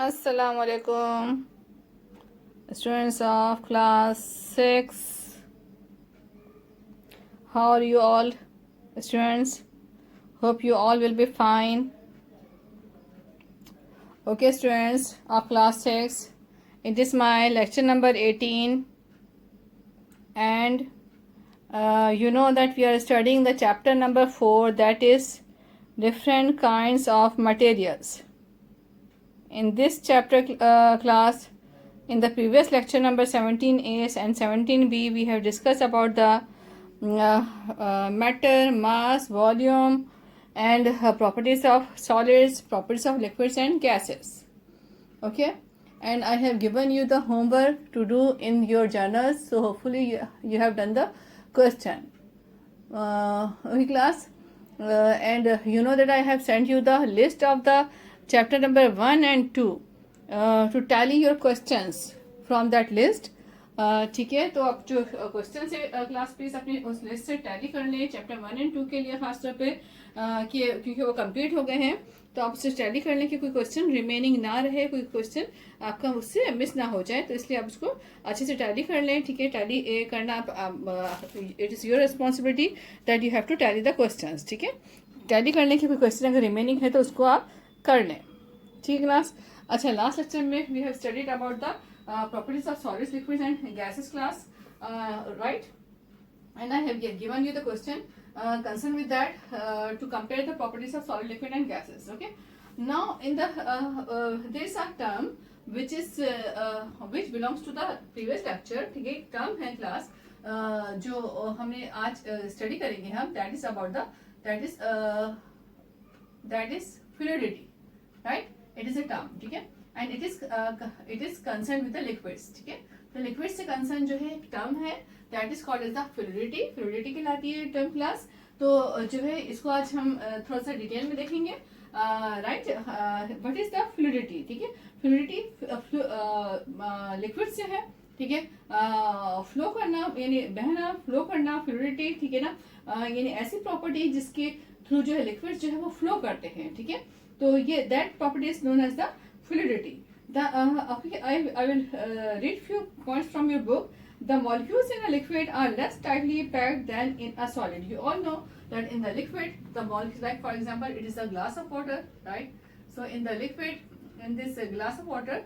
Assalamu alaikum, students of class 6. How are you all, students? Hope you all will be fine. Okay, students of class 6, it is my lecture number 18, and you know that we are studying the chapter number 4, that is different kinds of materials. In this chapter class, in the previous lecture number 17A and 17B, we have discussed about the matter, mass, volume, and properties of solids, properties of liquids and gases. Okay, and I have given you the homework to do in your journals, so hopefully you have done the question. Okay, class, and you know that I have sent you the list of the chapter number 1 and 2 to tally your questions from that list. ठीक है, तो आप जो question से class please अपनी उस list से tally कर लें चैप्टर 1 एंड 2 के लिए खास तौर पे क्योंकि वो कंप्लीट हो गए हैं, तो आप उससे टैली कर लें कि कोई क्वेश्चन रिमेनिंग ना रहे, कोई क्वेश्चन आपका उससे मिस ना हो जाए, तो इसलिए आप उसको अच्छे से टैली कर लें. ठीक है, टैली करना आप it is your responsibility that you have to tally the questions. ठीक है, टैली करने की कोई क्वेश्चन अगर रिमेनिंग है तो उसको आप कर लें. ठीक है क्लास. अच्छा, लास्ट लेक्चर में we have studied about the properties of solids, liquids and gases class, right? And I have given you the question concerned with that to compare the properties of solid, liquid and gases. Okay, now in the there is a term which is which belongs to the previous lecture. ठीक है, term है class जो हमने आज study करेंगे हम, that is about the that is fluidity, right? It is a term. ठीक है, and it is concern with the liquids. ठीक है, तो लिक्विड से कंसर्न जो है एक टर्म है, that is called as the fluidity. Fluidity कहलाती है टर्म क्लास. तो जो है इसको आज हम थोड़ा सा डिटेल में देखेंगे. Right, what is the fluidity. ठीक है, फ्लूइडिटी लिक्विड से है. ठीक है, फ्लो करना यानी बहना, फ्लो करना, फ्लूइडिटी. ठीक है ना, यानी ऐसी प्रॉपर्टी जिसके थ्रू जो है लिक्विड जो है वो फ्लो करते हैं. ठीक है, तो ये that property is known as the fluidity. Okay, I will read few points from your book. The molecules in a liquid are less tightly packed than in a solid. You all know that in the liquid, the molecules, like for example, it is a glass of water, right? So in the liquid, in this glass of water,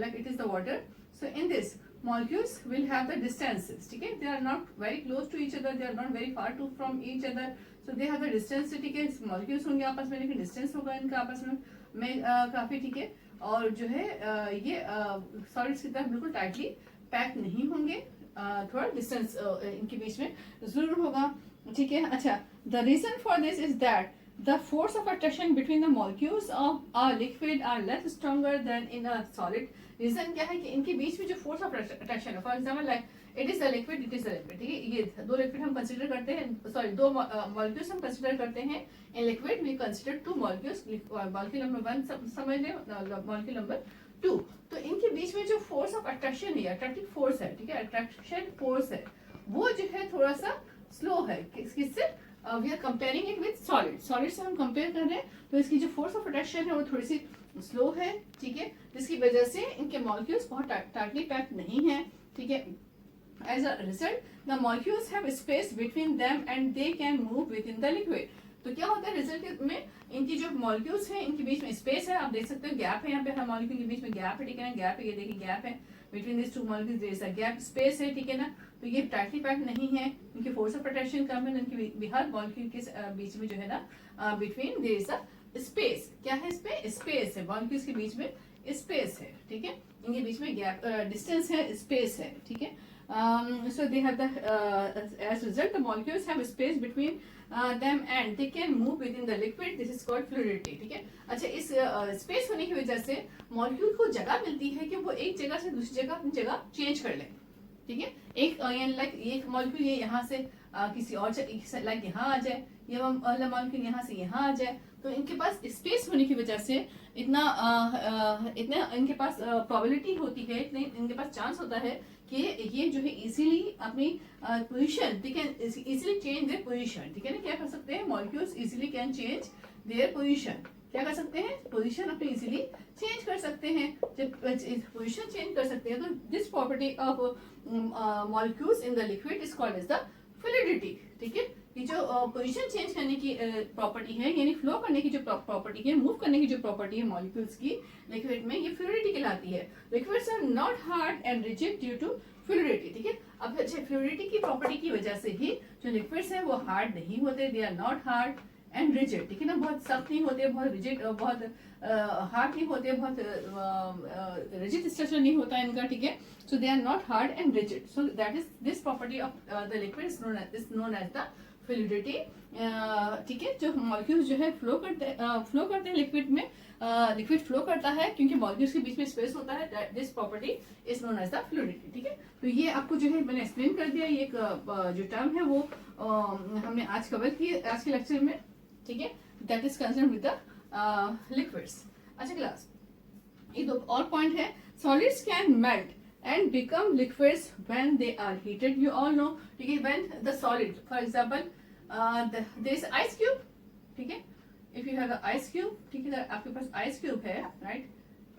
like it is the water. So in this, molecules will have the distances. Okay, they are not very close to each other. They are not very far from each other. So they have the distance. ठीक है, molecules होंगे आपस में, लेकिन distance होगा इनका आपस में काफी. ठीक है, और जो है ये सॉलिड्स की तरह बिल्कुल टाइटली पैक नहीं होंगे, थोड़ा डिस्टेंस इनके बीच में जरूर होगा. ठीक है, अच्छा, the reason for this is that the force of attraction between the molecules of a liquid are less stronger than in a solid. Reason क्या है कि इनके बीच में जो फोर्स ऑफ अट्रैक्शन है, for example like it is the liquid, it is the liquid. ठीक है, ये दो लिक्विड हम कंसिडर करते हैं, सॉरी दो मॉलिक्यूल्स हम कंसिडर करते हैं. In liquid we consider two molecules, molecule number 1 समझ लें, मॉलिक्यूल नंबर 2. तो इनके बीच में जो फोर्स ऑफ अट्रैक्शन है, अट्रैक्टिव फोर्स है, ठीक है, अट्रैक्शन फोर्स है, वो जो है थोड़ा सा स्लो है. किससे we are comparing it with solid. Solid से हम कंपेयर कर रहे हैं, तो इसकी जो फोर्स ऑफ अट्रैक्शन है वो थोड़ी सी स्लो है. ठीक है, जिसकी वजह से इनके मॉलिक्यूल्स बहुत टाइटली पैक्ड नहीं है. ठीक है, as a result the molecules have space between them and they can move within the liquid. तो क्या होता है रिजल्ट में, इनकी जो मॉलिक्यूल्स हैं इनके बीच में स्पेस है. आप देख सकते हो गैप है, यहाँ पे हर मॉलिक्यूल के बीच में गैप है. ठीक है ना, गैप है, ये देखिए गैप है between this two molecules, there is a gap, space है. ठीक है ना, तो ये टाइटली पैक्ड नहीं है, इनकी फोर्स ऑफ अट्रैक्शन कम है, इनके हर मॉलिक्यूल के बीच में जो है ना between their is a space. क्या है स्पेस है, मॉलिक्यूल्स के बीच में स्पेस है. ठीक है, इनके बीच में गैप डिस्टेंस है, स्पेस है. ठीक है, so they have the as a result the molecules have space between them and they can move within the liquid. This is called fluidity. ठीक है, अच्छा, इस स्पेस होने की वजह से मॉलिक्यूल को जगह मिलती है कि वो एक जगह से दूसरी जगह अपनी जगह चेंज कर ले. ठीक है, एक लाइक एक मॉलिक्यूल ये यहाँ से किसी और लाइक यहाँ आ जाए, ये वाला मॉलिक्यूल यहाँ से यहाँ आ जाए. तो इनके पास स्पेस होने की वजह से इतना इनके पास प्रोबेबिलिटी होती है, इतने इनके पास चांस होता है कि ये जो है इजीली अपनी पोजीशन, ठीक है, इजीली चेंज देयर पोजीशन. ठीक है ना, क्या कर सकते हैं molecules, easily can change their position. क्या कर सकते हैं, पोजीशन अपनी इजीली चेंज कर सकते हैं। जब पोजीशन चेंज कर सकते हैं तो this property of molecules in the liquid is called as the fluidity. ठीक है, ये जो पोजीशन चेंज करने की प्रॉपर्टी है, यानी फ्लो करने की जो प्रॉपर्टी है, मूव करने की जो प्रॉपर्टी है मॉलिक्यूल्स की लिक्विड में, ये फ्लूइडिटी कहलाती है। Liquids are not hard and rigid due to fluidity. ठीक है, अब अच्छा फ्लूइडिटी की प्रॉपर्टी की वजह से ही जो लिक्विड्स हैं वो हार्ड नहीं होते, they are not hard and rigid. ठीक है ना, बहुत सख्त नहीं होते, बहुत रिजिड, बहुत हार्ड नहीं होते, बहुत रिजिड स्ट्रक्चर नहीं होता इनका। ठीक है, so they are not hard and rigid, so that is this property of the liquid is known as the fluidity. ठीक है, जो मॉलिक्यूल्स जो है फ्लो करते हैं लिक्विड में, लिक्विड फ्लो करता है क्योंकि मॉलिक्यूल्स के बीच में स्पेस होता है, this property is known as the fluidity. ठीक है, तो ये आपको जो है मैंने एक्सप्लेन कर दिया, ये एक जो टर्म है वो हमने आज कवर की आज के लेक्चर में। ठीक है, that is concern with the liquids. अच्छा क्लास, ये दो और पॉइंट है, solids can melt and become liquids when they are heated. You all know, ठीक है, when the solid, for example, there is ice cube. ठीक है, if you have an ice cube, ठीक है, आपके पास ice cube है, right?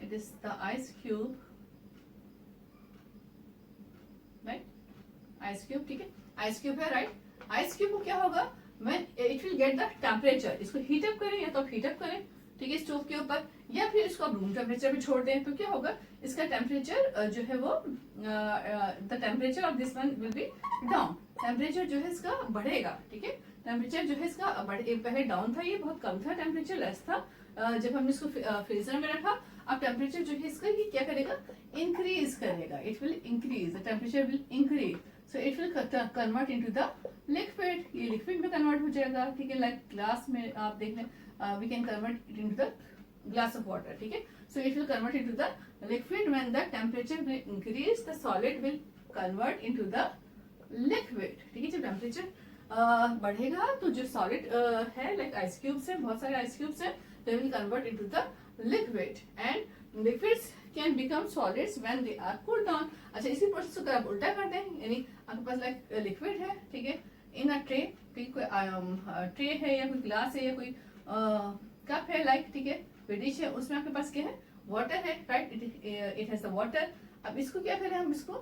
It is the ice cube, right? Ice cube, ठीक है, ice cube है, right? Ice cube को क्या होगा, when it will get the temperature, इसको heat up करें या तो heat up करें, ठीक है, स्टोव के ऊपर, या फिर इसको आप रूम टेम्परेचर पे छोड़ दें, तो क्या होगा, इसका टेम्परेचर जो है वो the temperature of this one will be down, temperature जो है इसका बढ़ेगा। ठीक है, टेम्परेचर जो है इसका पहले डाउन था, ये बहुत कम था, टेम्परेचर लेस था जब हमने इसको फ्रीजर में रखा। अब टेम्परेचर जो है इसका ये क्या करेगा, इंक्रीज करेगा, it will increase, the temperature will increase, so it will convert into the liquid, ये लिक्विड में कन्वर्ट हो जाएगा। ठीक है, लाइक ग्लास में आप देख लें, we can convert it into the glass of water. ठीक है, so it will convert into the liquid when the temperature will increase, the solid will convert into the liquid. ठीक है, जब टेम्परेचर बढ़ेगा तो जो सॉलिड है, लाइक आइस क्यूब्स है, बहुत सारे आइस क्यूब्स है, they will convert into the liquid and liquids can become solids when they are cooled down. अच्छा, इसी प्रोसेस को आप उल्टा करते हैं, यानी आपके पास लाइक लिक्विड है, ठीक है, इन अ ट्रे, कोई ट्रे है या कोई ग्लास है या कोई कप है, लाइक, ठीक है, डिश है, उसमें आपके पास क्या है, वाटर है, right, it has the water. अब इसको क्या करें, हम इसको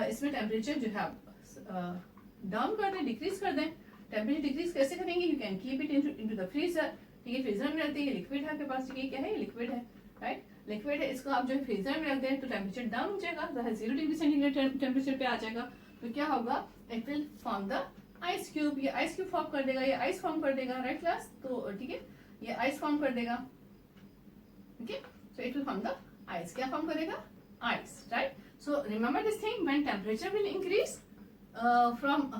इसमें टेम्परेचर जो है आप डाउन कर दें, डिक्रीज कर दें। टेम्परेचर डिक्रीज कैसे करेंगे, you can keep it into the freezer. ठीक है, फ्रीजर में रहती है, लिक्विड है आपके पास, ये क्या है, लिक्विड है, राइट, लिक्विड है, इसको आप जो है फ्रीजर में रख दें तो टेम्परेचर डाउन हो जाएगा, 0 डिग्री सेंटीग्रेड टेम्परेचर पे आ जाएगा। तो क्या होगा, it will form the ice cube, ये आइस क्यूब फॉर्म कर देगा, ये आइस फॉर्म कर देगा, राइट क्लास। तो ठीक है, ये आइस फॉर्म कर देगा, okay, so it will form the ice, क्या फॉर्म करेगा, ice, right. So remember this thing, when temperature will increase from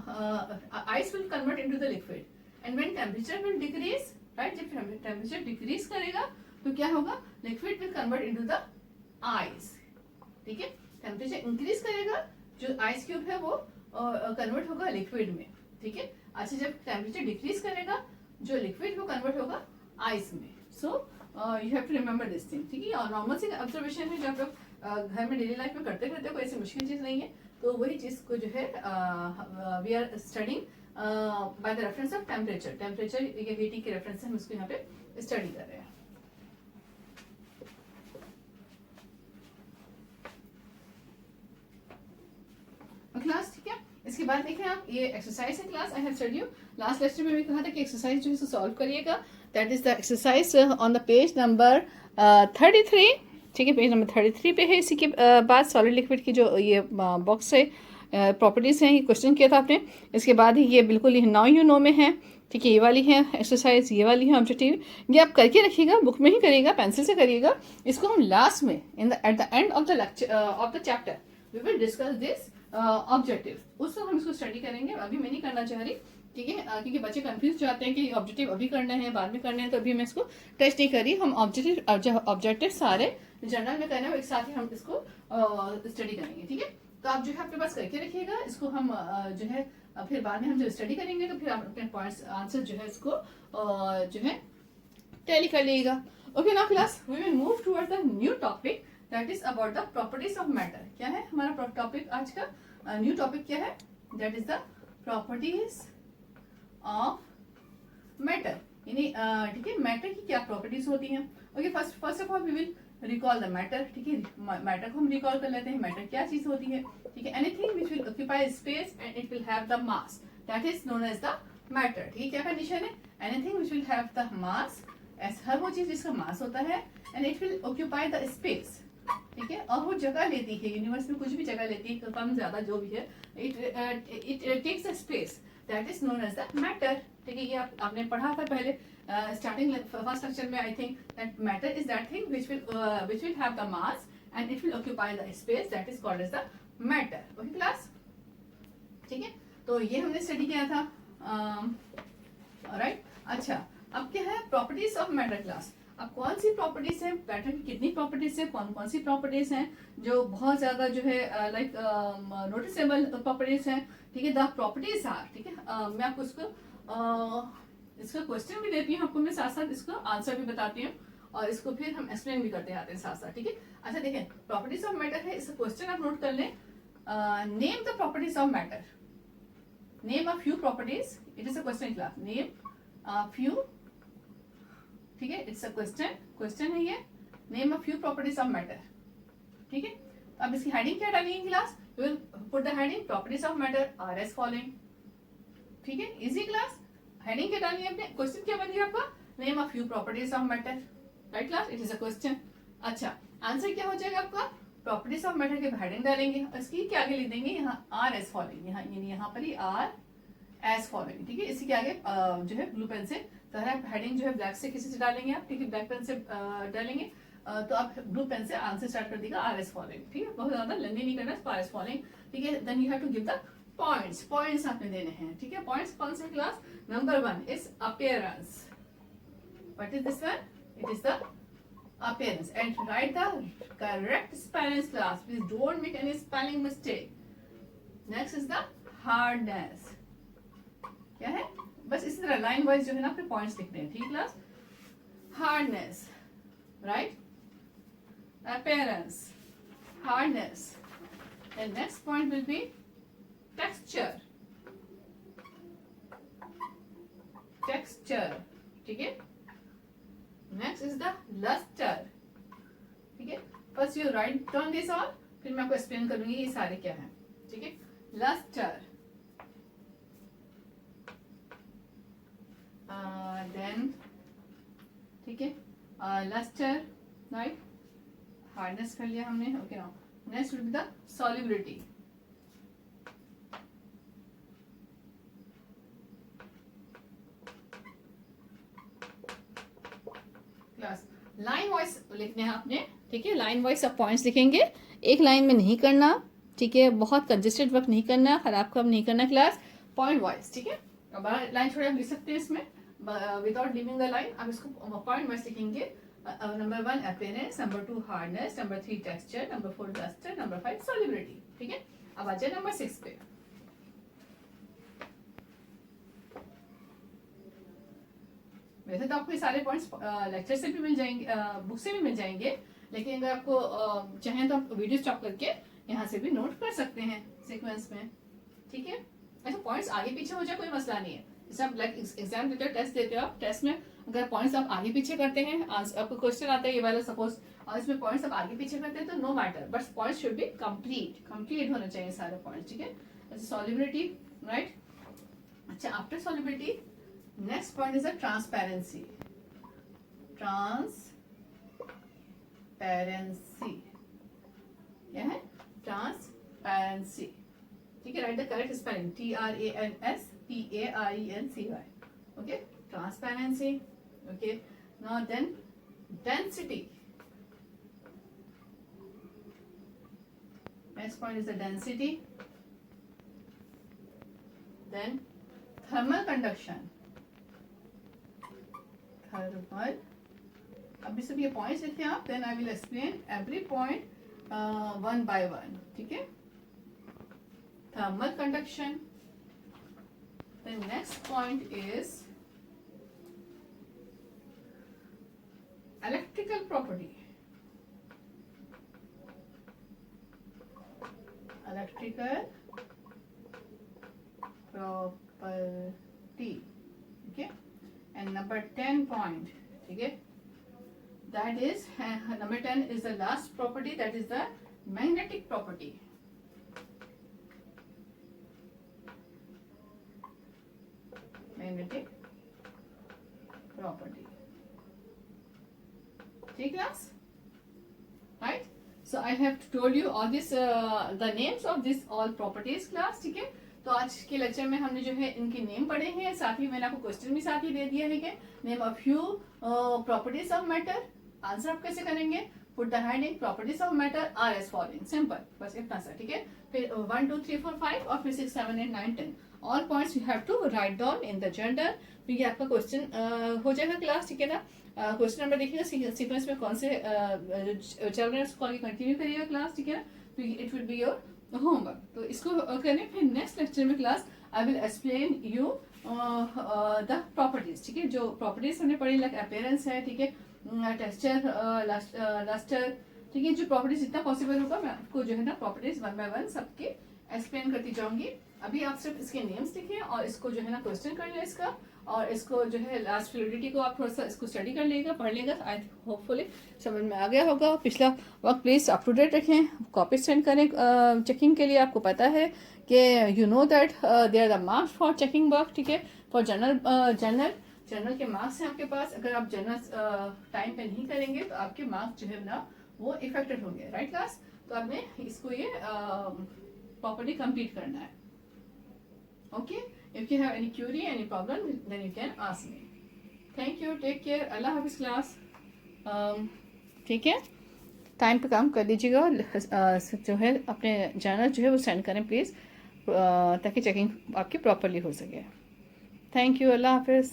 ice will convert into the liquid, and when temperature will decrease, right, जब temperature decrease करेगा तो क्या होगा, liquid will convert into the ice. ठीक है, temperature increase करेगा, जो ice cube है वो कन्वर्ट होगा लिक्विड में। ठीक है, अच्छा, जब टेम्परेचर डिक्रीज करेगा, जो लिक्विड वो कन्वर्ट होगा आइस में। So you have to remember this thing. ठीक है, और नॉर्मल सी ऑब्जर्वेशन है जो आप लोग घर में डेली लाइफ में करते रहते हो, कोई ऐसी मुश्किल चीज नहीं है। तो वही चीज को जो है we are studying by the reference of temperature, temperature या हीटिंग के रेफरेंस से हम उसको यहाँ पे स्टडी कर रहे हैं। क्लास, ठीक है, इसके बाद देखें आप, ये एक्सरसाइज है class, I have study you, last lecture में भी कहा था कि एक्सरसाइज जो है सॉल्व करिएगा, that is the exercise on the page number 33। ठीक है, पेज नंबर 33 पे है। इसी के बाद सॉलिड लिक्विड की जो ये बॉक्स है, प्रॉपर्टीज हैं, ये क्वेश्चन किया था आपने। इसके बाद ही ये बिल्कुल ही नाउ यू नो में है। ठीक है, ये वाली है एक्सरसाइज, ये वाली है ऑब्जेक्टिव, ये आप करके रखिएगा, बुक में ही करिएगा, पेंसिल से करिएगा। इसको हम लास्ट में at the end of the lecture of the chapter we will discuss this objective, उसको हम इसको स्टडी करेंगे, अभी मैं नहीं करना चाह रही। ठीक है, क्योंकि बच्चे कंफ्यूज जाते हैं कि ऑब्जेक्टिव अभी करना है बाद में करना है, तो अभी मैं इसको टेस्ट नहीं करी। हम ऑब्जेक्टिव सारे जर्नल में करना है, एक साथ ही हम इसको स्टडी करेंगे। ठीक है, तो आप जो है आपके पास करके रखिएगा, इसको हम जो है फिर बाद में हम जब स्टडी करेंगे तो फिर आप अपने पॉइंट्स आंसर जो है इसको जो है टैली कर लीजिएगा। Okay, now class we will move toward the new topic, that is about the properties of matter. क्या है हमारा टॉपिक आज का, न्यू टॉपिक क्या है, that is the properties of matter. यानी ठीक है, मैटर की क्या प्रॉपर्टीज होती हैं। Okay, first of all we will recall the matter. ठीक है, मैटर को हम रिकॉल कर लेते हैं। मैटर क्या चीज होती है, ठीक है, anything which will occupy space and it will have the mass, that is known as the matter. ठीक है, क्या कंडीशन है, anything which will have the mass, हर वो चीज जिसका मास होता है, and it will occupy the space. ठीक है, और वो जगह लेती है, यूनिवर्स में कुछ भी जगह लेती है, कम ज्यादा जो भी है, it takes a space, that is known as the matter. ठीक है, ये आपने पढ़ा था पहले स्टार्टिंग फर्स्ट लेक्चर में, I think that matter is that thing which will have the mass and it will occupy the space, that is called as the matter. Okay class, ठीक है, तो ये हमने स्टडी किया था। राइट, अच्छा, अब क्या है प्रॉपर्टीज ऑफ मैटर क्लास। अब कौन सी प्रॉपर्टीज है मैटर की, कितनी प्रॉपर्टीज है, कौन कौन सी प्रॉपर्टीज हैं जो बहुत ज्यादा जो है लाइक नोटिसेबल प्रॉपर्टीज हैं। ठीक है, द प्रॉपर्टीज आर, ठीक है, मैं आपको इसका क्वेश्चन भी देती हूँ आपको, मैं साथ साथ इसका आंसर भी बताती हूँ, और इसको फिर हम एक्सप्लेन भी करते आते हैं साथ साथ। ठीक है, अच्छा देखिए, प्रॉपर्टीज ऑफ मैटर है, इसका क्वेश्चन आप नोट कर लें। Name the properties of matter, name a few properties, it is a question class, name few, ठीक है, इट्स अ क्वेश्चन है ये, name a few properties of matter. ठीक है, तो अब इसकी हेडिंग क्या डालेंगे class, you will put the heading properties of matter are as following. ठीक है, इजी क्लास, हेडिंग क्या डालनी है अपने, क्वेश्चन क्या बन गया आपका, name a few properties of matter. Right class, it is a question. अच्छा, आंसर क्या हो जाएगा आपका, प्रॉपर्टीज ऑफ मैटर के हेडिंग डालेंगे, और इसकी क्या आगे लिख देंगे, यहाँ आर एज फॉलोइंग, यहाँ पर ही आर एज फॉलोइंग। ठीक है, इसी के आगे जो है ब्लू पेन से हेडिंग जो है ब्लैक से किसी से डालेंगे आप, ठीक है, ब्लैक पेन से डालेंगे, तो आप ब्लू पेन से आंसर स्टार्ट कर देगा आर एस फॉलोइंग। ठीक है, बहुत ज्यादा लेंदी नहीं करना, आर एस फॉलोइंग। ठीक है, then you have to give the points आपने देने हैं। ठीक है, पॉइंट्स कौन से class, number 1 is appearance, what is this one, it is the appearance, and write the correct spelling class, please don't make any spelling mistake. Next is the hardness, क्या है, बस इसी तरह लाइन वाइज जो है ना आपके पॉइंट्स लिखने हैं। ठीक class, hardness, right, appearance, hardness, and next point will be texture, ठीक है, next is the luster। ठीक है, first you write down this all, फिर मैं आपको एक्सप्लेन करूंगी ये सारे क्या हैं। ठीक है, लस्टर, देन, ठीक है, लस्टर, राइट, हार्डनेस कर लिया हमने। Okay, now next will be the solubility, class, line wise लिखने हैं आपने। ठीक है, लाइन वाइज सब पॉइंट्स लिखेंगे, एक लाइन में नहीं करना। ठीक है, बहुत कंजेस्टेड वर्क नहीं करना, खराब काम नहीं करना क्लास, पॉइंट वाइज। ठीक है, अब लाइन छोड़े हम लिख सकते हैं इसमें विदाउट लिविंग द लाइन, अब इसको पॉइंट वाइज लिखेंगे। Number 1 appearance, number 2 hardness, number 3 texture, number 4 lustre, number 5 solubility. ठीक है, अब आ जाए नंबर 6 पे। वैसे तो आपको ये सारे पॉइंट्स लेक्चर से भी मिल जाएंगे, बुक से भी मिल जाएंगे, लेकिन अगर आपको चाहें तो आप वीडियो स्टॉप करके यहाँ से भी नोट कर सकते हैं सीक्वेंस में। ठीक है, ऐसे पॉइंट्स आगे पीछे हो जाए कोई मसला नहीं है। जैसे आप लाइक एग्जाम देते हो, टेस्ट देते हो, आप टेस्ट में अगर पॉइंट्स आप आगे पीछे करते हैं, आपको क्वेश्चन आता है ये वाला सपोज, और इसमें पॉइंट्स आप आगे पीछे करते हैं तो no matter, but points should be complete होने चाहिए सारे पॉइंट्स। ठीक है, जैसे सॉल्युबिलिटी, राइट। अच्छा, after solubility next point is a transparency, क्या है, ट्रांसपेरेंसी। ठीक है, right the correct spelling, TRANSPARENCY। Okay, transparency. Okay, now then density, next point is the density, then thermal conduction, अभी सब ये पॉइंट्स लिखे आप, then I will explain every point one by one. ठीक है, thermal conduction, then next point is electrical property, ठीक है, and number 10 second point, ठीक है, that is number 10 is the last property, that is the magnetic property. Magnetic property. Okay, class? Right? So I have told you all this the names of this all properties, class. ठीक है, तो आज के lecture में हमने जो है इनके नेम पढ़े हैं, साथ ही मैंने आपको क्वेश्चन भी साथ ही दे दिया है कि name of few properties of matter. Answer आप कैसे करेंगे? Put the heading properties of matter are as following. Simple, बस इतना सा. ठीक है, फिर 1 2 3 4 5 और फिर 6 7 8 9 10 all points you have to write down in the journal. तो ये आपका क्वेश्चन हो जाएगा क्लास. ठीक है ना, क्वेश्चन नंबर देखिएगा सीक्वेंस में कौन से चल रहे हैं उसको आगे कंटिन्यू करिएगा क्लास. ठीक है ना, तो it will be your homework. तो इसको करें, फिर नेक्स्ट लेक्चर में class I will explain you the properties. ठीक है, जो प्रॉपर्टीज हमने पढ़ी, लाइक अपीयरेंस है, ठीक है, टेक्सचर, लस्टर, ठीक है, जो प्रॉपर्टीज जितना पॉसिबल होगा मैं आपको जो है ना प्रॉपर्टीज 1 बाय 1 सबके एक्सप्लेन करती जाऊंगी. अभी आप सिर्फ इसके नेम्स लिखिए और इसको जो है ना क्वेश्चन कर लें इसका, और इसको जो है लास्ट फ्लूइडिटी को आप थोड़ा सा इसको स्टडी कर लेगा, पढ़ लेगा. आई होपफुली समझ में आ गया होगा. पिछला work please up to date रखें, कॉपी सेंड करें चेकिंग के लिए. आपको पता है कि you know that there are the marks for checking work. ठीक है, फॉर जनरल के मार्क्स हैं आपके पास. अगर आप जनरल टाइम पे नहीं करेंगे तो आपके मार्क्स जो है ना वो इफेक्टेड होंगे. राइट क्लास, तो आपने इसको ये प्रॉपर्ली कंप्लीट करना है. Okay, if you have any query, any problem, then you can ask me. Thank you, take care. Allah Hafiz class. ठीक है, टाइम पे काम कर दीजिएगा. जो है अपने जर्नल जो है वो सेंड करें प्लीज़, ताकि चेकिंग आपकी प्रॉपरली हो सके. Thank you. अल्लाह हाफिज़.